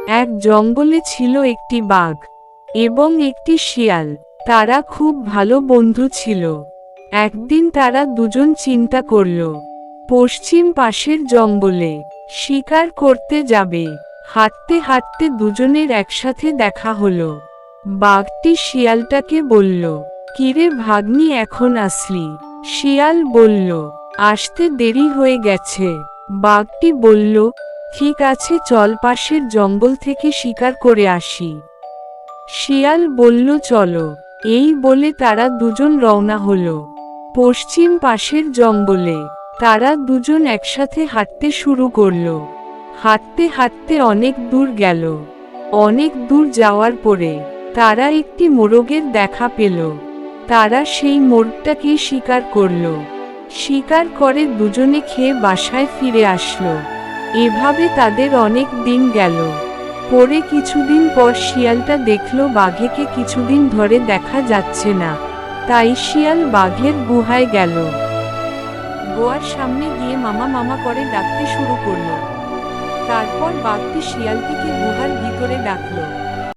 এক জঙ্গলে ছিল একটি বাঘ এবং একটি শিয়াল। তারা খুব ভালো বন্ধু ছিল। একদিন তারা দুজন চিন্তা করল, পশ্চিম পাশের জঙ্গলে শিকার করতে যাবে। হাঁটতে হাঁটতে দুজনের একসাথে দেখা হলো। বাঘটি শিয়ালটাকে বলল, কিরে ভাগ্নি, এখন আসলি? শিয়াল বলল, আসতে দেরি হয়ে গেছে। বাঘটি বলল, ঠিক আছে, চল পাশের জঙ্গল থেকে শিকার করে আসি। শিয়াল বলল, চলো। এই বলে তারা দুজন রওনা হলো পশ্চিম পাশের জঙ্গলে। তারা দুজন একসাথে হাঁটতে শুরু করলো। হাঁটতে হাঁটতে অনেক দূর গেল। অনেক দূর যাওয়ার পরে তারা একটি মোরগের দেখা পেল। তারা সেই মোরগটাকে শিকার করলো। শিকার করে দুজনে খেয়ে বাসায় ফিরে আসলো। এভাবে তাদের অনেক দিন গেল। পরে কিছুদিন পর শিয়ালটা দেখল বাঘেকে কিছুদিন ধরে দেখা যাচ্ছে না। তাই শিয়াল বাঘের গুহায় গেল। গোয়ার সামনে গিয়ে মামা মামা করে ডাকতে শুরু করলো। তারপর বাঘটি শিয়ালটিকে গুহার ভিতরে ডাকলো।